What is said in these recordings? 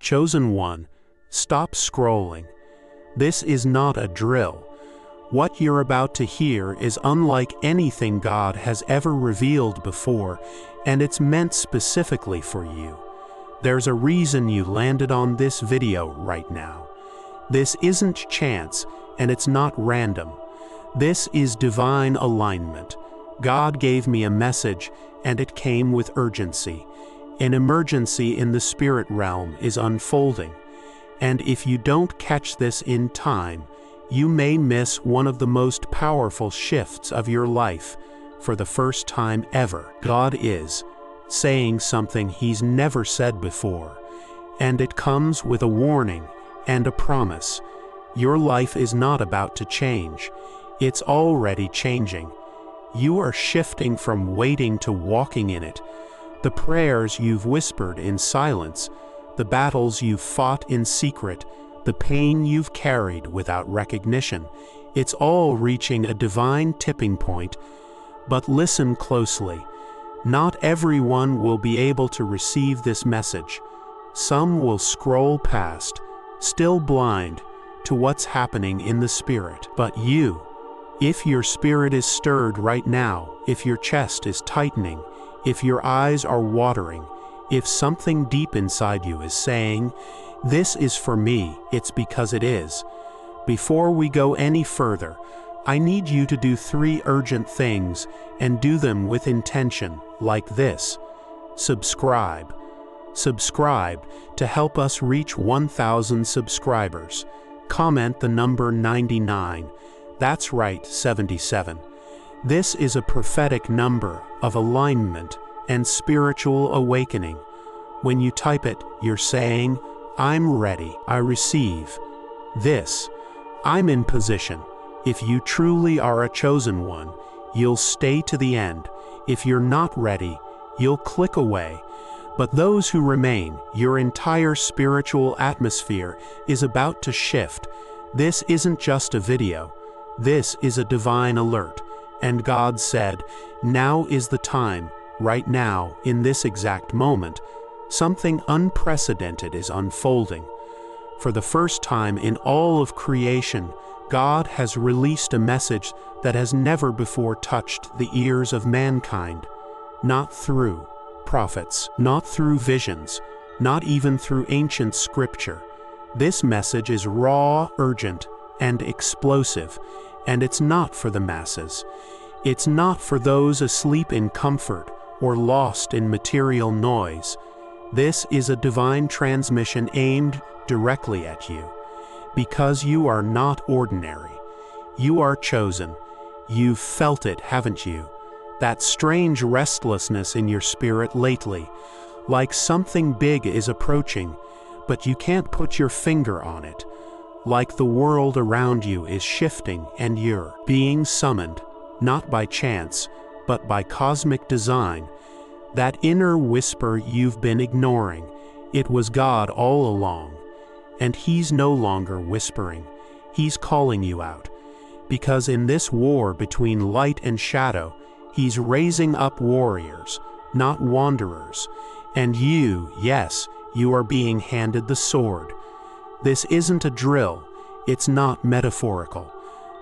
Chosen one, stop scrolling. This is not a drill. What you're about to hear is unlike anything God has ever revealed before, and it's meant specifically for you. There's a reason you landed on this video right now. This isn't chance, and it's not random. This is divine alignment. God gave me a message, and it came with urgency. An emergency in the spirit realm is unfolding, and if you don't catch this in time, you may miss one of the most powerful shifts of your life for the first time ever. God is saying something He's never said before, and it comes with a warning and a promise. Your life is not about to change. It's already changing. You are shifting from waiting to walking in it. The prayers you've whispered in silence, the battles you've fought in secret, the pain you've carried without recognition, it's all reaching a divine tipping point. But listen closely. Not everyone will be able to receive this message. Some will scroll past, still blind to what's happening in the spirit. But you, if your spirit is stirred right now, if your chest is tightening, if your eyes are watering, if something deep inside you is saying, "This is for me," it's because it is. Before we go any further, I need you to do 3 urgent things and do them with intention, like this. Subscribe. Subscribe to help us reach 1,000 subscribers. Comment the number 99. That's right, 77. This is a prophetic number of alignment and spiritual awakening. When you type it, you're saying, "I'm ready, I receive this. I'm in position." If you truly are a chosen one, you'll stay to the end. If you're not ready, you'll click away. But those who remain, your entire spiritual atmosphere is about to shift. This isn't just a video. This is a divine alert. And God said, now is the time, right now, in this exact moment. Something unprecedented is unfolding. For the first time in all of creation, God has released a message that has never before touched the ears of mankind. Not through prophets, not through visions, not even through ancient scripture. This message is raw, urgent, and explosive, and it's not for the masses. It's not for those asleep in comfort or lost in material noise. This is a divine transmission aimed directly at you. Because you are not ordinary. You are chosen. You've felt it, haven't you? That strange restlessness in your spirit lately, like something big is approaching, but you can't put your finger on it. Like the world around you is shifting and you're being summoned, not by chance, but by cosmic design. That inner whisper you've been ignoring, it was God all along. And He's no longer whispering. He's calling you out. Because in this war between light and shadow, He's raising up warriors, not wanderers. And you, yes, you are being handed the sword. This isn't a drill. It's not metaphorical.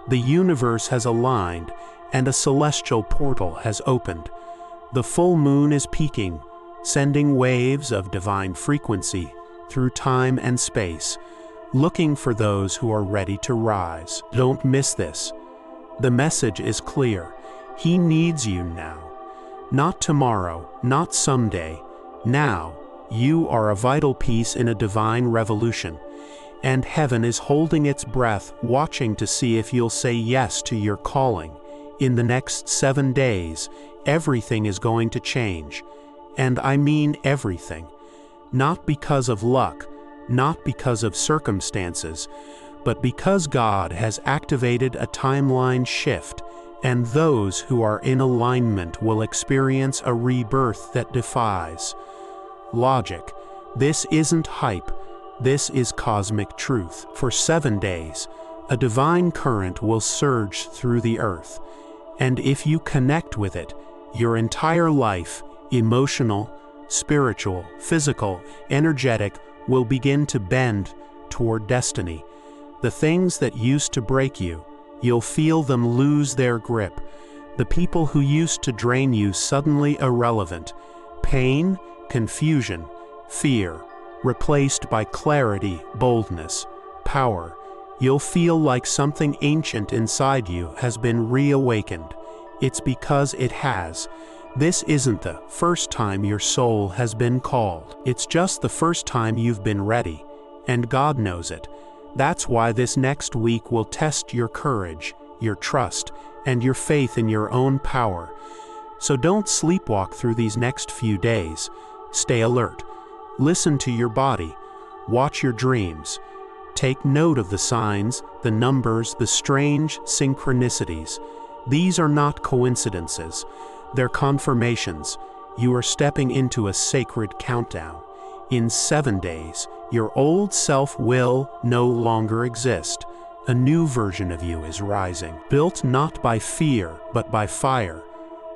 The universe has aligned, and a celestial portal has opened. The full moon is peaking, sending waves of divine frequency through time and space, looking for those who are ready to rise. Don't miss this. The message is clear. He needs you now. Not tomorrow, not someday. Now, you are a vital piece in a divine revolution, and heaven is holding its breath, watching to see if you'll say yes to your calling. In the next 7 days, everything is going to change. And I mean everything. Not because of luck, not because of circumstances, but because God has activated a timeline shift, and those who are in alignment will experience a rebirth that defies logic. This isn't hype, this is cosmic truth. For 7 days, a divine current will surge through the earth, and if you connect with it, your entire life, emotional, spiritual, physical, energetic, will begin to bend toward destiny. The things that used to break you, you'll feel them lose their grip. The people who used to drain you suddenly irrelevant. Pain, confusion, fear, replaced by clarity, boldness, power. You'll feel like something ancient inside you has been reawakened. It's because it has. This isn't the first time your soul has been called. It's just the first time you've been ready, and God knows it. That's why this next week will test your courage, your trust, and your faith in your own power. So don't sleepwalk through these next few days. Stay alert. Listen to your body. Watch your dreams. Take note of the signs, the numbers, the strange synchronicities. These are not coincidences. They're confirmations. You are stepping into a sacred countdown. In 7 days, your old self will no longer exist. A new version of you is rising, built not by fear, but by fire.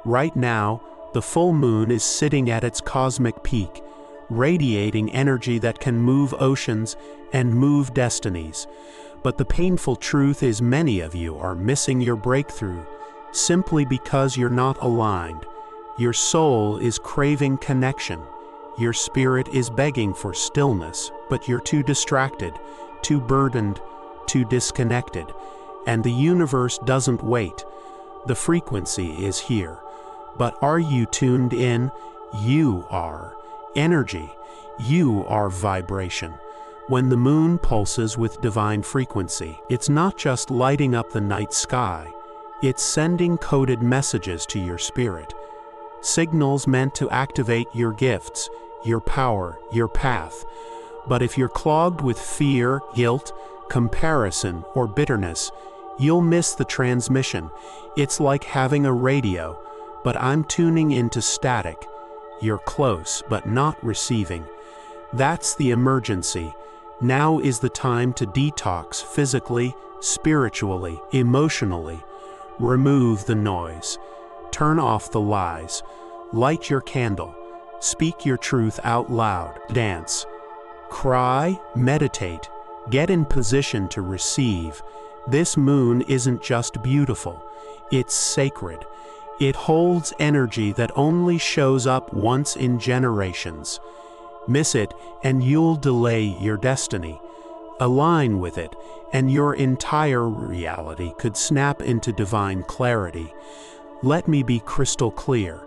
Right now, the full moon is sitting at its cosmic peak, radiating energy that can move oceans and move destinies. But the painful truth is many of you are missing your breakthrough simply because you're not aligned. Your soul is craving connection. Your spirit is begging for stillness, but you're too distracted, too burdened, too disconnected. And the universe doesn't wait. The frequency is here. But are you tuned in? You are energy. You are vibration. When the moon pulses with divine frequency, it's not just lighting up the night sky. It's sending coded messages to your spirit. Signals meant to activate your gifts, your power, your path. But if you're clogged with fear, guilt, comparison, or bitterness, you'll miss the transmission. It's like having a radio, but I'm tuning into static. You're close, but not receiving. That's the emergency. Now is the time to detox physically, spiritually, emotionally. Remove the noise. Turn off the lies. Light your candle. Speak your truth out loud. Dance. Cry, meditate. Get in position to receive. This moon isn't just beautiful. It's sacred. It holds energy that only shows up once in generations. Miss it, and you'll delay your destiny. Align with it, and your entire reality could snap into divine clarity. Let me be crystal clear.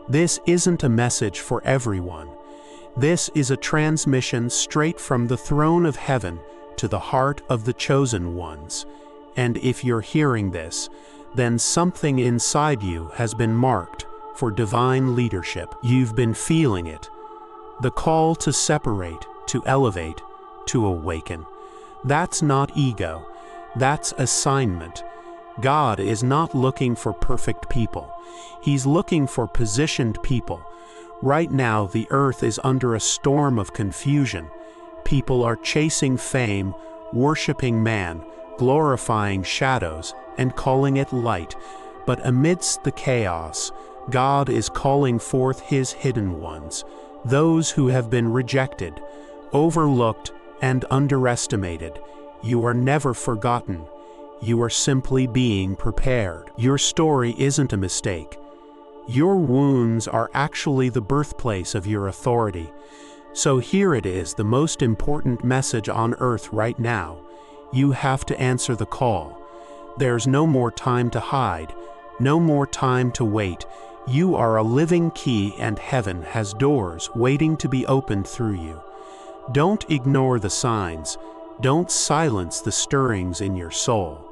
This isn't a message for everyone. This is a transmission straight from the throne of heaven to the heart of the chosen ones. And if you're hearing this, then something inside you has been marked for divine leadership. You've been feeling it. The call to separate, to elevate, to awaken. That's not ego. That's assignment. God is not looking for perfect people. He's looking for positioned people. Right now, the earth is under a storm of confusion. People are chasing fame, worshiping man, glorifying shadows, and calling it light. But amidst the chaos, God is calling forth His hidden ones, those who have been rejected, overlooked, and underestimated. You are never forgotten. You are simply being prepared. Your story isn't a mistake. Your wounds are actually the birthplace of your authority. So here it is, the most important message on earth right now. You have to answer the call. There's no more time to hide, no more time to wait. You are a living key, and heaven has doors waiting to be opened through you. Don't ignore the signs. Don't silence the stirrings in your soul.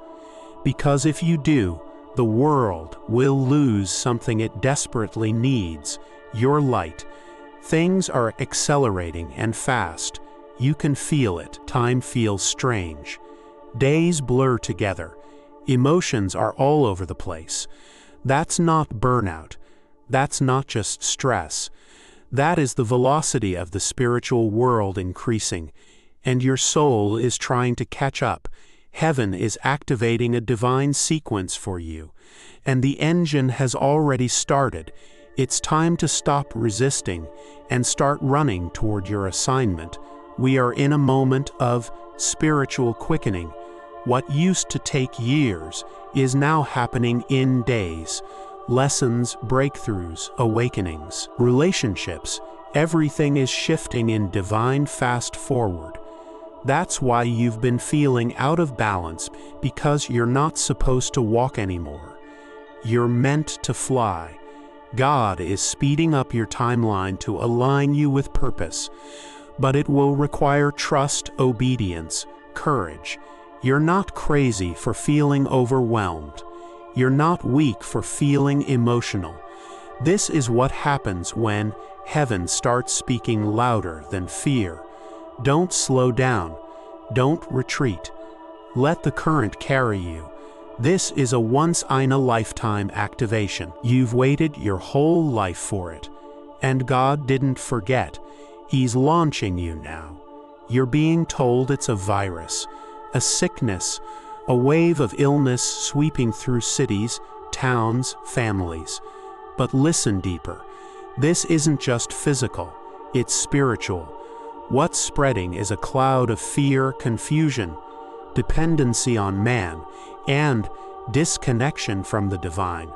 Because if you do, the world will lose something it desperately needs: your light. Things are accelerating and fast. You can feel it. Time feels strange. Days blur together. Emotions are all over the place. That's not burnout. That's not just stress. That is the velocity of the spiritual world increasing, and your soul is trying to catch up. Heaven is activating a divine sequence for you, and the engine has already started. It's time to stop resisting and start running toward your assignment. We are in a moment of spiritual quickening. What used to take years is now happening in days. Lessons, breakthroughs, awakenings, relationships, everything is shifting in divine fast forward. That's why you've been feeling out of balance, because you're not supposed to walk anymore. You're meant to fly. God is speeding up your timeline to align you with purpose, but it will require trust, obedience, courage. You're not crazy for feeling overwhelmed. You're not weak for feeling emotional. This is what happens when heaven starts speaking louder than fear. Don't slow down. Don't retreat. Let the current carry you. This is a once-in-a-lifetime activation. You've waited your whole life for it. And God didn't forget. He's launching you now. You're being told it's a virus, a sickness, a wave of illness sweeping through cities, towns, families. But listen deeper. This isn't just physical, it's spiritual. What's spreading is a cloud of fear, confusion, dependency on man, and disconnection from the divine.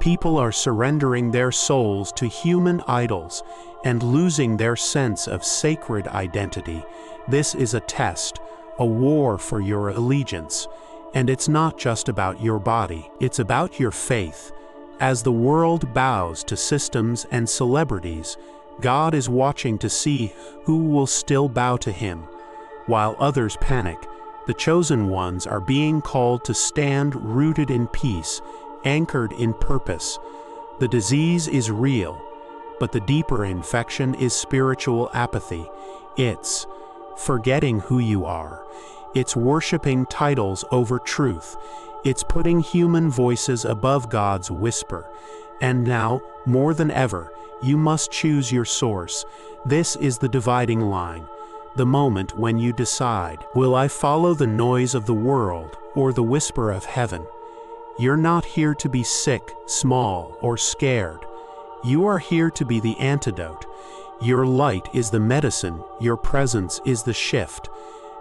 People are surrendering their souls to human idols and losing their sense of sacred identity. This is a test, a war for your allegiance. And it's not just about your body, it's about your faith. As the world bows to systems and celebrities, God is watching to see who will still bow to Him. While others panic, the chosen ones are being called to stand rooted in peace, anchored in purpose. The disease is real, but the deeper infection is spiritual apathy. It's forgetting who you are. It's worshiping titles over truth. It's putting human voices above God's whisper. And now, more than ever, you must choose your source. This is the dividing line. The moment when you decide, will I follow the noise of the world or the whisper of heaven? You're not here to be sick, small, or scared. You are here to be the antidote. Your light is the medicine, your presence is the shift.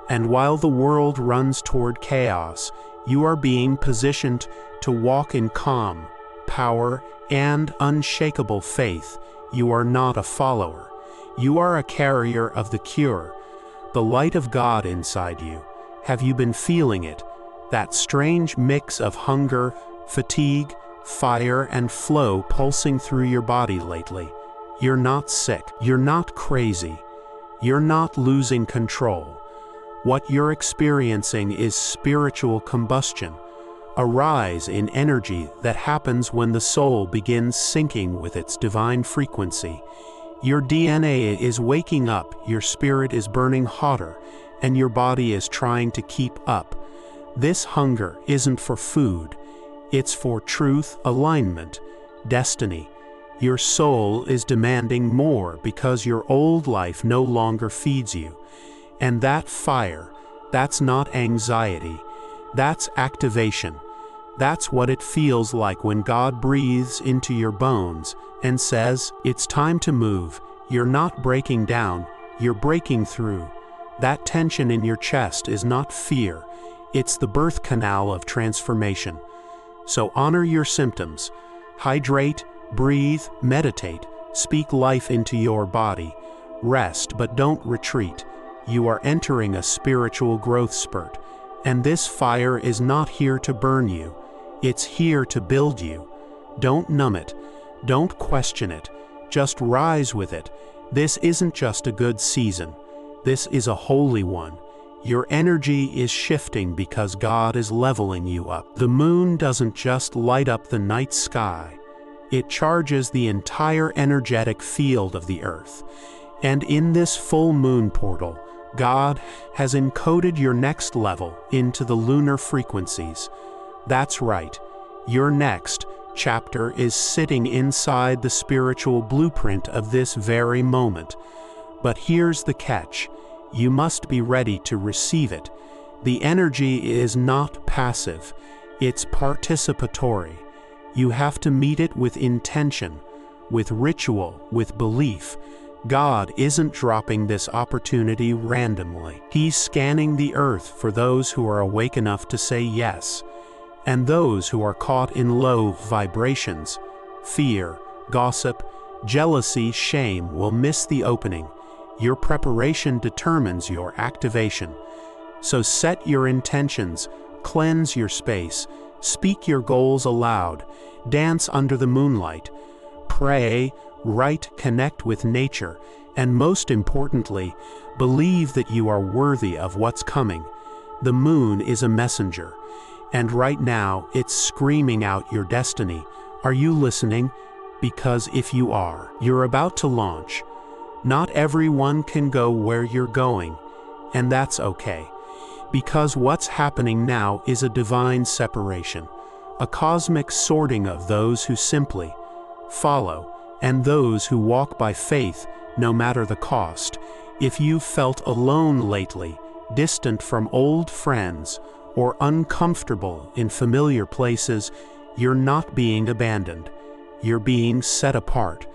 And while the world runs toward chaos, you are being positioned to walk in calm, power, and unshakable faith. You are not a follower. You are a carrier of the cure, the light of God inside you. Have you been feeling it? That strange mix of hunger, fatigue, fire, and flow pulsing through your body lately. You're not sick. You're not crazy. You're not losing control. What you're experiencing is spiritual combustion, a rise in energy that happens when the soul begins syncing with its divine frequency. Your DNA is waking up, your spirit is burning hotter, and your body is trying to keep up. This hunger isn't for food, it's for truth, alignment, destiny. Your soul is demanding more because your old life no longer feeds you. And that fire, that's not anxiety, that's activation. That's what it feels like when God breathes into your bones and says, it's time to move. You're not breaking down, you're breaking through. That tension in your chest is not fear, it's the birth canal of transformation. So honor your symptoms. Hydrate, breathe, meditate, speak life into your body. Rest, but don't retreat. You are entering a spiritual growth spurt, and this fire is not here to burn you. It's here to build you. Don't numb it. Don't question it. Just rise with it. This isn't just a good season. This is a holy one. Your energy is shifting because God is leveling you up. The moon doesn't just light up the night sky. It charges the entire energetic field of the earth. And in this full moon portal, God has encoded your next level into the lunar frequencies. That's right. Your next chapter is sitting inside the spiritual blueprint of this very moment. But here's the catch. You must be ready to receive it. The energy is not passive. It's participatory. You have to meet it with intention, with ritual, with belief. God isn't dropping this opportunity randomly. He's scanning the earth for those who are awake enough to say yes, and those who are caught in low vibrations, fear, gossip, jealousy, shame will miss the opening. Your preparation determines your activation. So set your intentions, cleanse your space, speak your goals aloud, dance under the moonlight, pray, write, connect with nature, and most importantly, believe that you are worthy of what's coming. The moon is a messenger, and right now it's screaming out your destiny. Are you listening? Because if you are, you're about to launch. Not everyone can go where you're going, and that's okay. Because what's happening now is a divine separation, a cosmic sorting of those who simply follow and those who walk by faith, no matter the cost. If you've felt alone lately, distant from old friends, or uncomfortable in familiar places, you're not being abandoned. You're being set apart.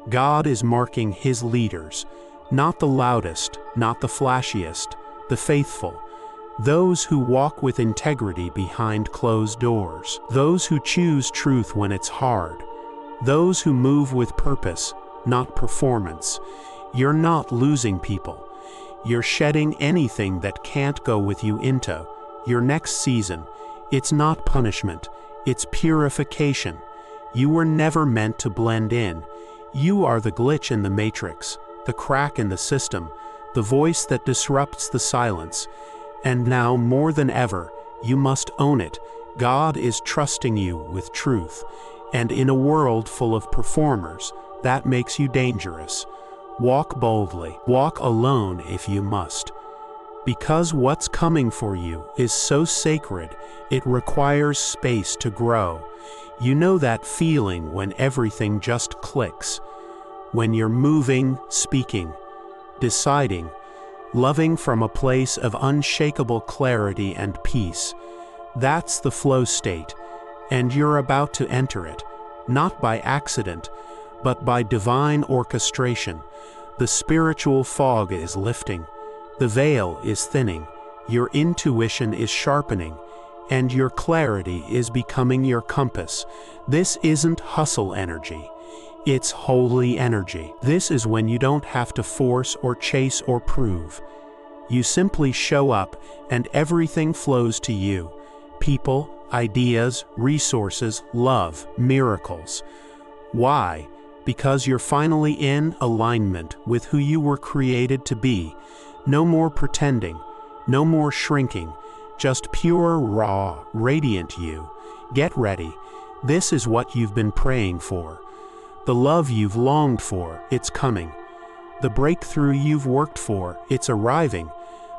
God is marking His leaders, not the loudest, not the flashiest, the faithful, those who walk with integrity behind closed doors, those who choose truth when it's hard, those who move with purpose, not performance. You're not losing people. You're shedding anything that can't go with you into your next season. It's not punishment, it's purification. You were never meant to blend in. You are the glitch in the matrix, the crack in the system, the voice that disrupts the silence. And now more than ever, you must own it. God is trusting you with truth. And in a world full of performers, that makes you dangerous. Walk boldly, walk alone if you must. Because what's coming for you is so sacred, it requires space to grow. You know that feeling when everything just clicks, when you're moving, speaking, deciding, loving from a place of unshakable clarity and peace. That's the flow state, and you're about to enter it, not by accident, but by divine orchestration. The spiritual fog is lifting, the veil is thinning, your intuition is sharpening, and your clarity is becoming your compass. This isn't hustle energy. It's holy energy. This is when you don't have to force or chase or prove. You simply show up and everything flows to you. People, ideas, resources, love, miracles. Why? Because you're finally in alignment with who you were created to be. No more pretending, no more shrinking, just pure, raw, radiant you. Get ready. This is what you've been praying for. The love you've longed for, it's coming. The breakthrough you've worked for, it's arriving.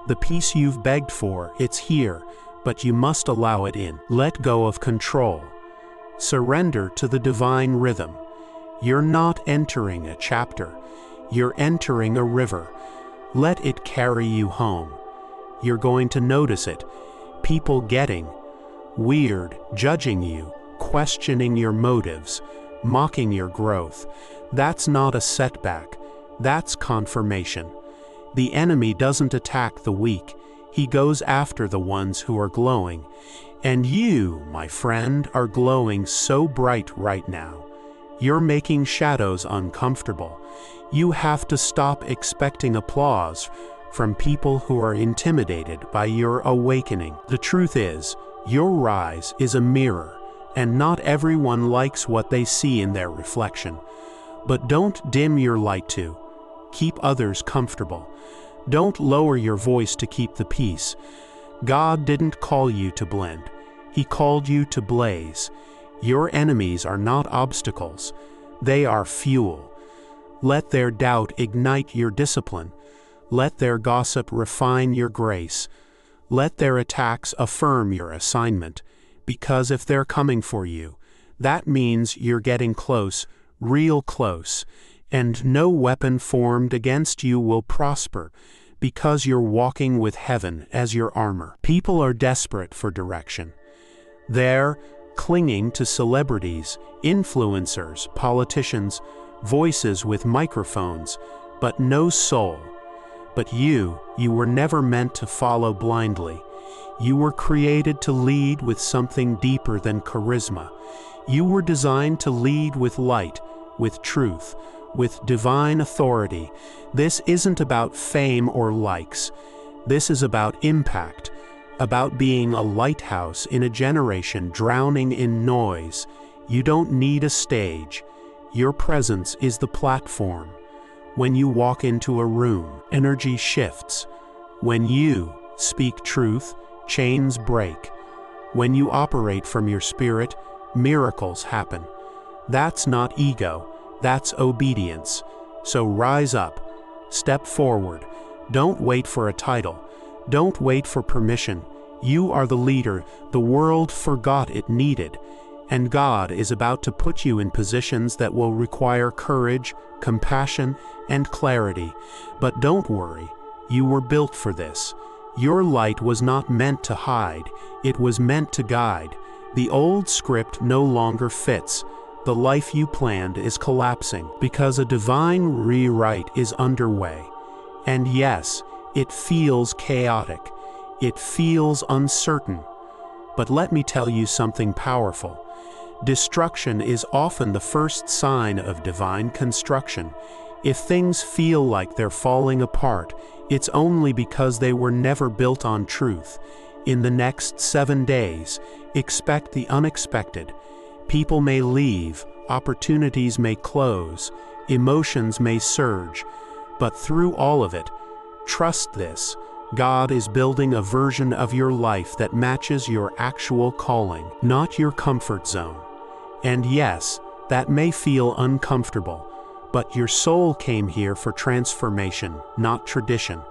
The peace you've begged for, it's here, but you must allow it in. Let go of control. Surrender to the divine rhythm. You're not entering a chapter. You're entering a river. Let it carry you home. You're going to notice it. People getting weird, judging you, questioning your motives, mocking your growth. That's not a setback. That's confirmation. The enemy doesn't attack the weak. He goes after the ones who are glowing. And you, my friend, are glowing so bright right now. You're making shadows uncomfortable. You have to stop expecting applause from people who are intimidated by your awakening. The truth is, your rise is a mirror, and not everyone likes what they see in their reflection. But don't dim your light to keep others comfortable. Don't lower your voice to keep the peace. God didn't call you to blend. He called you to blaze. Your enemies are not obstacles. They are fuel. Let their doubt ignite your discipline. Let their gossip refine your grace. Let their attacks affirm your assignment. Because if they're coming for you, that means you're getting close, real close, and no weapon formed against you will prosper, because you're walking with heaven as your armor. People are desperate for direction. They're clinging to celebrities, influencers, politicians, voices with microphones, but no soul. But you were never meant to follow blindly. You were created to lead with something deeper than charisma. You were designed to lead with light, with truth, with divine authority. This isn't about fame or likes. This is about impact, about being a lighthouse in a generation drowning in noise. You don't need a stage. Your presence is the platform. When you walk into a room, energy shifts. When you speak truth, chains break. When you operate from your spirit, miracles happen. That's not ego, that's obedience. So rise up, step forward. Don't wait for a title. Don't wait for permission. You are the leader the world forgot it needed. And God is about to put you in positions that will require courage, compassion, and clarity. But don't worry, you were built for this. Your light was not meant to hide, it was meant to guide. The old script no longer fits. The life you planned is collapsing because a divine rewrite is underway. And yes, it feels chaotic. It feels uncertain. But let me tell you something powerful. Destruction is often the first sign of divine construction. If things feel like they're falling apart, it's only because they were never built on truth. In the next 7 days, expect the unexpected. People may leave, opportunities may close, emotions may surge, but through all of it, trust this: God is building a version of your life that matches your actual calling, not your comfort zone. And yes, that may feel uncomfortable, but your soul came here for transformation, not tradition.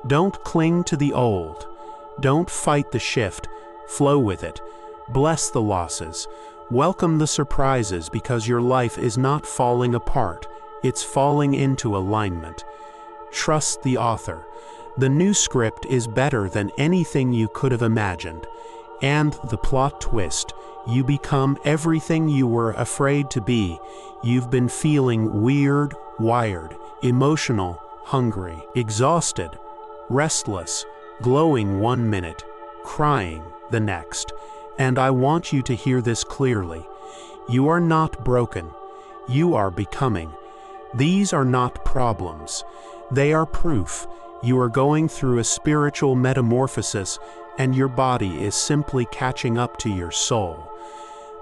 Don't cling to the old. Don't fight the shift. Flow with it. Bless the losses. Welcome the surprises, because your life is not falling apart. It's falling into alignment. Trust the author. The new script is better than anything you could have imagined. And the plot twist: you become everything you were afraid to be. You've been feeling weird, wired, emotional, hungry, exhausted, restless, glowing 1 minute, crying the next. And I want you to hear this clearly. You are not broken. You are becoming. These are not problems. They are proof. You are going through a spiritual metamorphosis, and your body is simply catching up to your soul.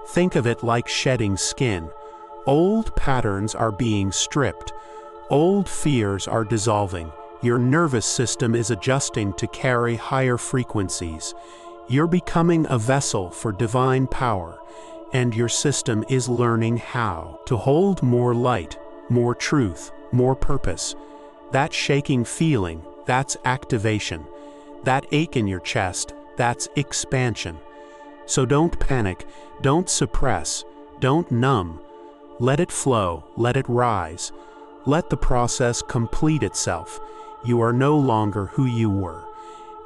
Think of it like shedding skin. Old patterns are being stripped. Old fears are dissolving. Your nervous system is adjusting to carry higher frequencies. You're becoming a vessel for divine power, and your system is learning how to hold more light, more truth, more purpose. That shaking feeling, that's activation. That ache in your chest, that's expansion. So don't panic, don't suppress, don't numb. Let it flow, let it rise. Let the process complete itself. You are no longer who you were.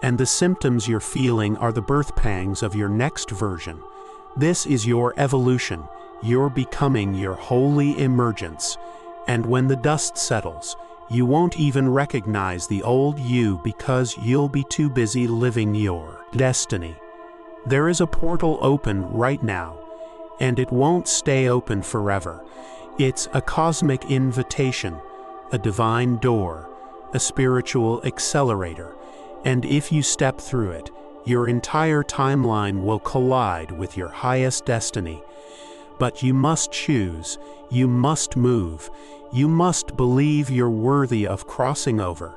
And the symptoms you're feeling are the birth pangs of your next version. This is your evolution. You're becoming your holy emergence. And when the dust settles, you won't even recognize the old you, because you'll be too busy living your destiny. There is a portal open right now, and it won't stay open forever. It's a cosmic invitation, a divine door, a spiritual accelerator. And if you step through it, your entire timeline will collide with your highest destiny. But you must choose, you must move, you must believe you're worthy of crossing over.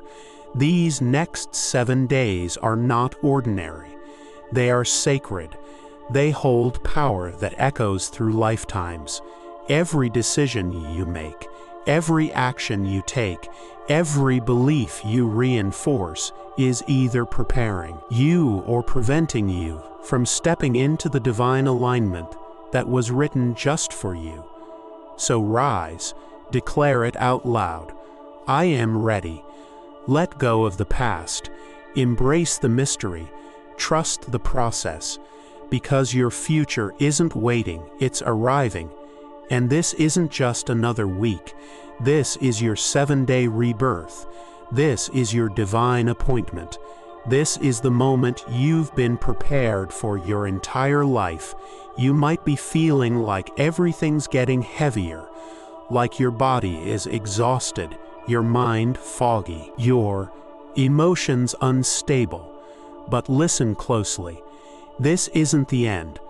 These next 7 days are not ordinary. They are sacred. They hold power that echoes through lifetimes. Every decision you make, every action you take, every belief you reinforce is either preparing you or preventing you from stepping into the divine alignment that was written just for you. So rise, declare it out loud. I am ready. Let go of the past. Embrace the mystery. Trust the process. Because your future isn't waiting, it's arriving. And this isn't just another week. This is your 7-day rebirth. This is your divine appointment. This is the moment you've been prepared for your entire life. You might be feeling like everything's getting heavier, like your body is exhausted, your mind foggy, your emotions unstable. But listen closely. This isn't the end.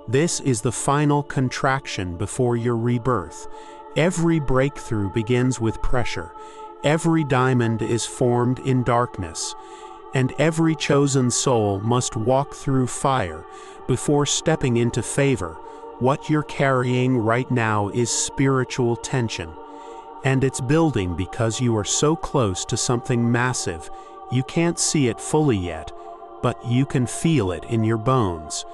This is the final contraction before your rebirth. Every breakthrough begins with pressure. Every diamond is formed in darkness. And every chosen soul must walk through fire before stepping into favor. What you're carrying right now is spiritual tension. And it's building because you are so close to something massive. You can't see it fully yet, but you can feel it in your bones.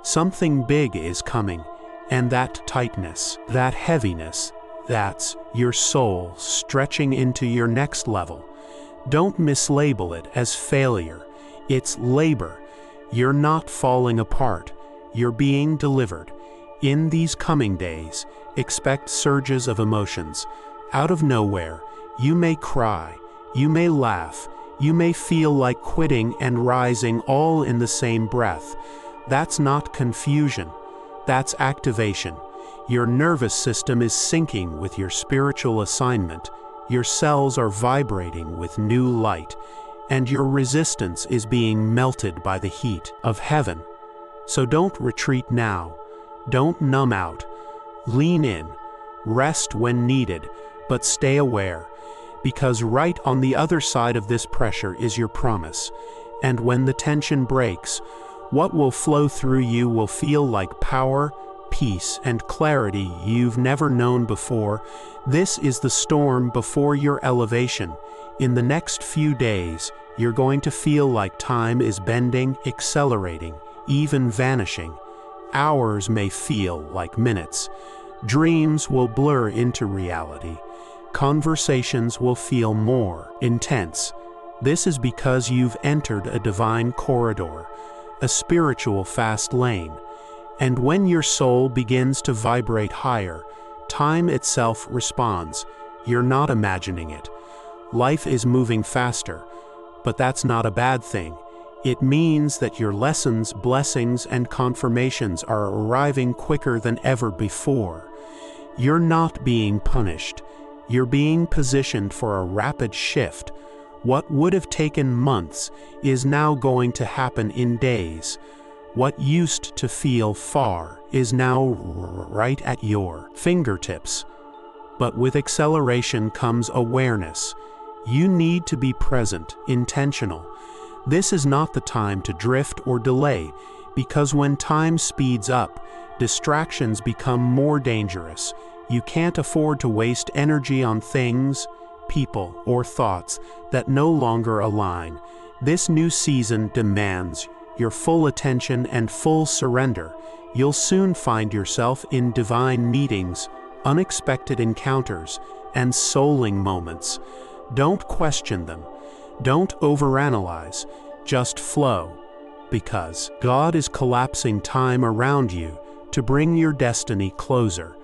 Something big is coming, and that tightness, that heaviness, that's your soul stretching into your next level. Don't mislabel it as failure. It's labor. You're not falling apart. You're being delivered. In these coming days, expect surges of emotions. Out of nowhere, you may cry, you may laugh, you may feel like quitting and rising all in the same breath. That's not confusion. That's activation. Your nervous system is syncing with your spiritual assignment. Your cells are vibrating with new light, and your resistance is being melted by the heat of heaven. So don't retreat now. Don't numb out. Lean in. Rest when needed, but stay aware, because right on the other side of this pressure is your promise. And when the tension breaks, what will flow through you will feel like power, peace, and clarity you've never known before. This is the storm before your elevation. In the next few days, you're going to feel like time is bending, accelerating, even vanishing. Hours may feel like minutes. Dreams will blur into reality. Conversations will feel more intense. This is because you've entered a divine corridor, a spiritual fast lane. And when your soul begins to vibrate higher, time itself responds. You're not imagining it. Life is moving faster, but that's not a bad thing. It means that your lessons, blessings, and confirmations are arriving quicker than ever before. You're not being punished. You're being positioned for a rapid shift. What would have taken months is now going to happen in days. What used to feel far is now right at your fingertips. But with acceleration comes awareness. You need to be present, intentional. This is not the time to drift or delay, because when time speeds up, distractions become more dangerous. You can't afford to waste energy on things, people, or thoughts that no longer align. This new season demands your full attention and full surrender. You'll soon find yourself in divine meetings, unexpected encounters, and souling moments. Don't question them. Don't overanalyze. Just flow. Because God is collapsing time around you to bring your destiny closer.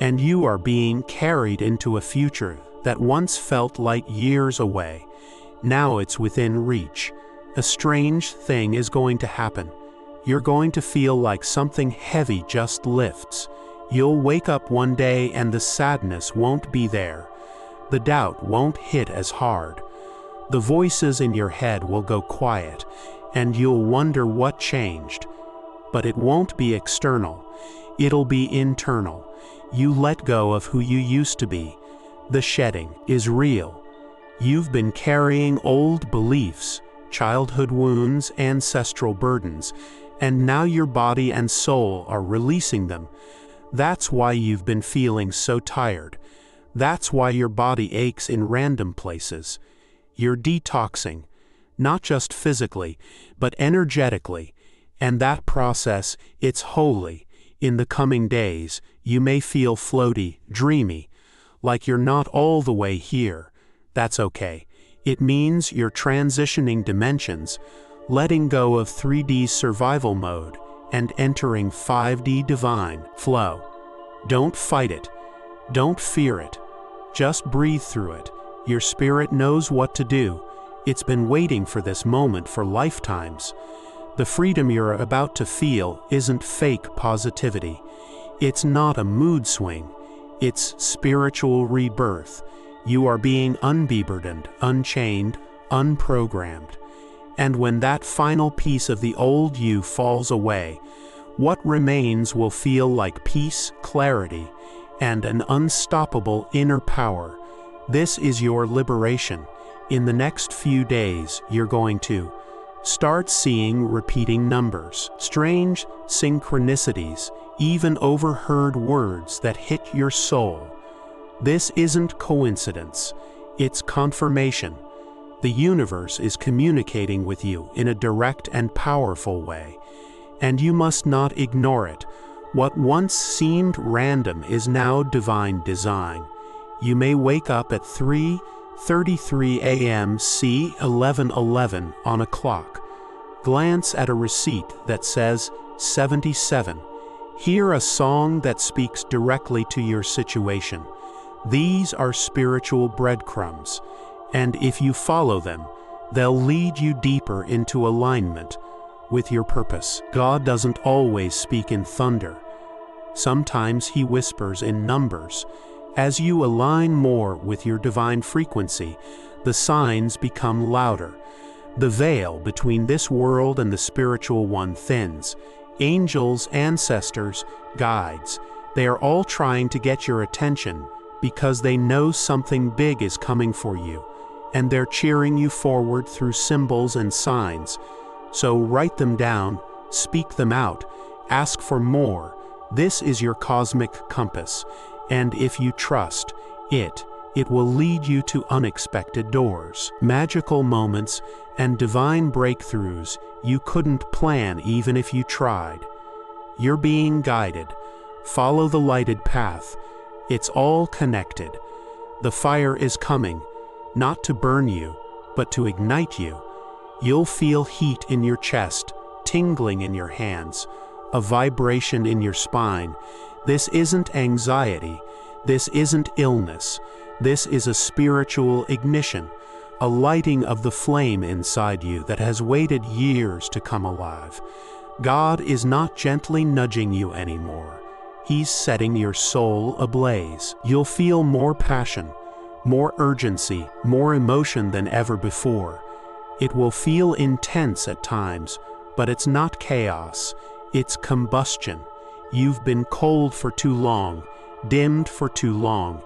And you are being carried into a future that once felt like years away. Now it's within reach. A strange thing is going to happen. You're going to feel like something heavy just lifts. You'll wake up one day and the sadness won't be there. The doubt won't hit as hard. The voices in your head will go quiet, and you'll wonder what changed. But it won't be external. It'll be internal. You let go of who you used to be. The shedding is real. You've been carrying old beliefs, childhood wounds, ancestral burdens, and now your body and soul are releasing them. That's why you've been feeling so tired. That's why your body aches in random places. You're detoxing, not just physically, but energetically, and that process, it's holy. In the coming days, you may feel floaty, dreamy, like you're not all the way here. That's okay. It means you're transitioning dimensions, letting go of 3D survival mode and entering 5D divine flow. Don't fight it. Don't fear it. Just breathe through it. Your spirit knows what to do. It's been waiting for this moment for lifetimes. The freedom you're about to feel isn't fake positivity. It's not a mood swing. It's spiritual rebirth. You are being unburdened, unchained, unprogrammed. And when that final piece of the old you falls away, what remains will feel like peace, clarity, and an unstoppable inner power. This is your liberation. In the next few days, you're going to start seeing repeating numbers, strange synchronicities, even overheard words that hit your soul. This isn't coincidence, it's confirmation. The universe is communicating with you in a direct and powerful way, and you must not ignore it. What once seemed random is now divine design. You may wake up at 3:33 a.m. see 11:11 on a clock. Glance at a receipt that says 77. Hear a song that speaks directly to your situation. These are spiritual breadcrumbs, and if you follow them, they'll lead you deeper into alignment with your purpose. God doesn't always speak in thunder. Sometimes He whispers in numbers. As you align more with your divine frequency, the signs become louder. The veil between this world and the spiritual one thins. Angels, ancestors, guides, they are all trying to get your attention because they know something big is coming for you, and they're cheering you forward through symbols and signs. So write them down, speak them out, ask for more. This is your cosmic compass, and if you trust it, it will lead you to unexpected doors, magical moments, and divine breakthroughs you couldn't plan even if you tried. You're being guided. Follow the lighted path. It's all connected. The fire is coming, not to burn you, but to ignite you. You'll feel heat in your chest, tingling in your hands, a vibration in your spine. This isn't anxiety. This isn't illness. This is a spiritual ignition, a lighting of the flame inside you that has waited years to come alive. God is not gently nudging you anymore. He's setting your soul ablaze. You'll feel more passion, more urgency, more emotion than ever before. It will feel intense at times, but it's not chaos. It's combustion. You've been cold for too long, dimmed for too long,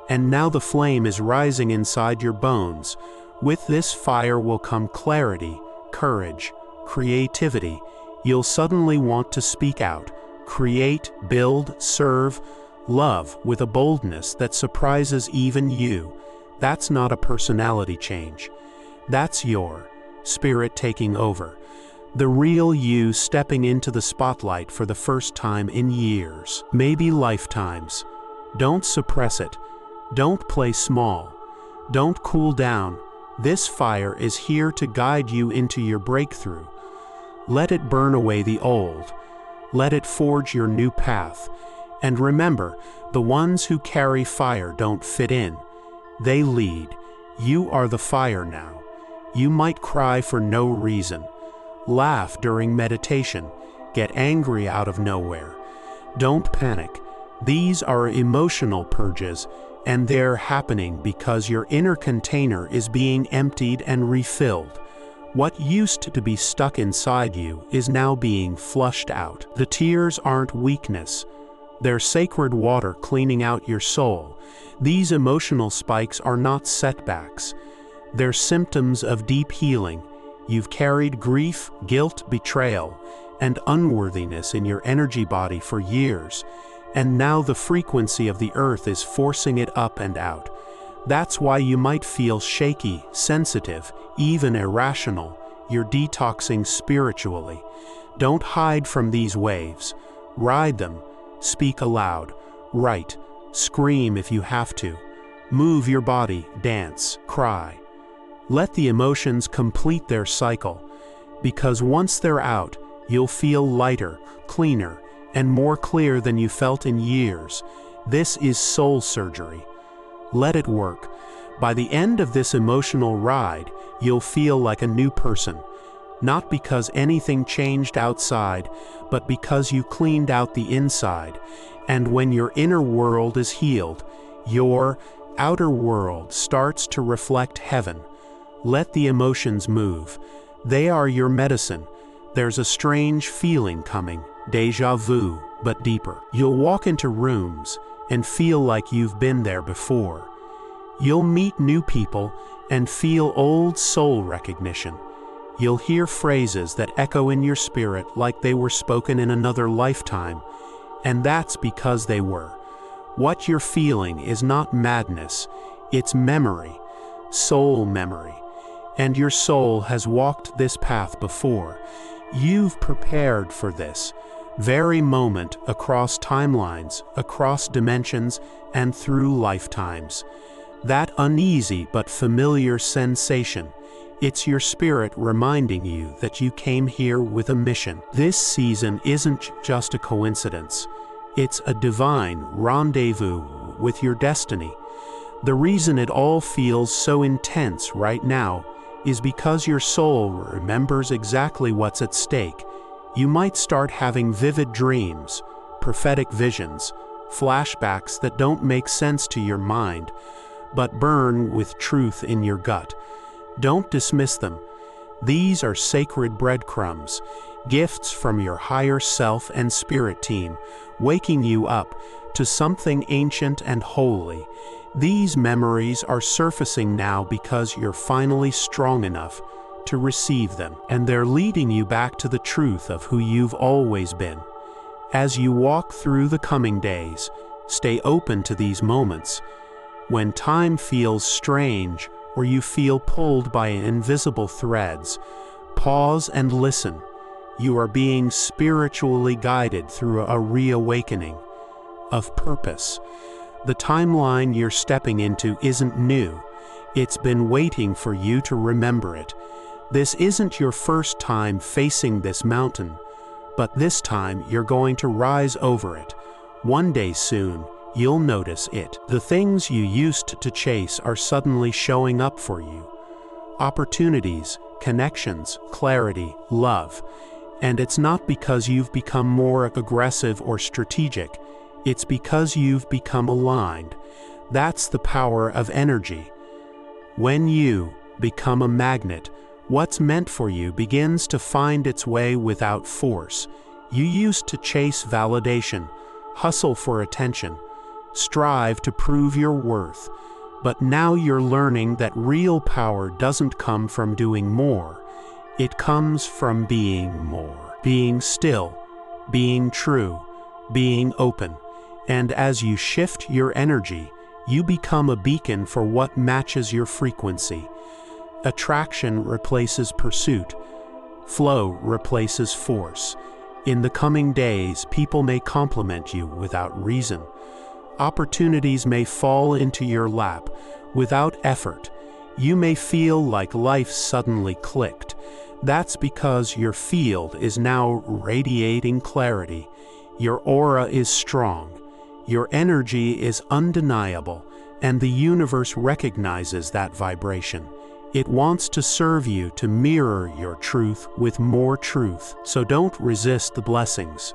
and now the flame is rising inside your bones. With this fire will come clarity, courage, creativity. You'll suddenly want to speak out, create, build, serve, love with a boldness that surprises even you. That's not a personality change. That's your spirit taking over. The real you stepping into the spotlight for the first time in years, maybe lifetimes. Don't suppress it. Don't play small. Don't cool down. This fire is here to guide you into your breakthrough. Let it burn away the old. Let it forge your new path. And remember, the ones who carry fire don't fit in. They lead. You are the fire now. You might cry for no reason. Laugh during meditation. Get angry out of nowhere. Don't panic. These are emotional purges, and they're happening because your inner container is being emptied and refilled. What used to be stuck inside you is now being flushed out. The tears aren't weakness. They're sacred water cleaning out your soul. These emotional spikes are not setbacks. They're symptoms of deep healing. You've carried grief, guilt, betrayal, and unworthiness in your energy body for years, and now the frequency of the earth is forcing it up and out. That's why you might feel shaky, sensitive, even irrational. You're detoxing spiritually. Don't hide from these waves. Ride them. Speak aloud. Write. Scream if you have to. Move your body, dance, cry. Let the emotions complete their cycle, because once they're out, you'll feel lighter, cleaner, and more clear than you felt in years. This is soul surgery. Let it work. By the end of this emotional ride, you'll feel like a new person. Not because anything changed outside, but because you cleaned out the inside. And when your inner world is healed, your outer world starts to reflect heaven. Let the emotions move. They are your medicine. There's a strange feeling coming, déjà vu, but deeper. You'll walk into rooms and feel like you've been there before. You'll meet new people and feel old soul recognition. You'll hear phrases that echo in your spirit like they were spoken in another lifetime, and that's because they were. What you're feeling is not madness, it's memory, soul memory. And your soul has walked this path before. You've prepared for this very moment across timelines, across dimensions, and through lifetimes. That uneasy but familiar sensation, it's your spirit reminding you that you came here with a mission. This season isn't just a coincidence. It's a divine rendezvous with your destiny. The reason it all feels so intense right now is because your soul remembers exactly what's at stake. You might start having vivid dreams, prophetic visions, flashbacks that don't make sense to your mind, but burn with truth in your gut. Don't dismiss them. These are sacred breadcrumbs, gifts from your higher self and spirit team, waking you up to something ancient and holy. These memories are surfacing now because you're finally strong enough to receive them, and they're leading you back to the truth of who you've always been. As you walk through the coming days, stay open to these moments. When time feels strange, or you feel pulled by invisible threads, pause and listen. You are being spiritually guided through a reawakening of purpose. The timeline you're stepping into isn't new. It's been waiting for you to remember it. This isn't your first time facing this mountain, but this time you're going to rise over it. One day soon, you'll notice it. The things you used to chase are suddenly showing up for you. Opportunities, connections, clarity, love. And it's not because you've become more aggressive or strategic. It's because you've become aligned. That's the power of energy. When you become a magnet, what's meant for you begins to find its way without force. You used to chase validation, hustle for attention, strive to prove your worth, but now you're learning that real power doesn't come from doing more. It comes from being more, being still, being true, being open. And as you shift your energy, you become a beacon for what matches your frequency. Attraction replaces pursuit. Flow replaces force. In the coming days, people may compliment you without reason. Opportunities may fall into your lap without effort. You may feel like life suddenly clicked. That's because your field is now radiating clarity. Your aura is strong. Your energy is undeniable, and the universe recognizes that vibration. It wants to serve you to mirror your truth with more truth. So don't resist the blessings.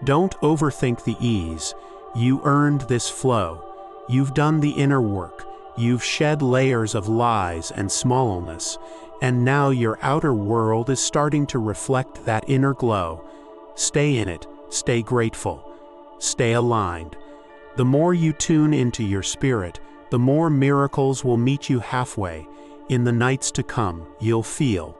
Don't overthink the ease. You earned this flow. You've done the inner work. You've shed layers of lies and smallness, and now your outer world is starting to reflect that inner glow. Stay in it. Stay grateful. Stay aligned. The more you tune into your spirit, the more miracles will meet you halfway. In the nights to come, you'll feel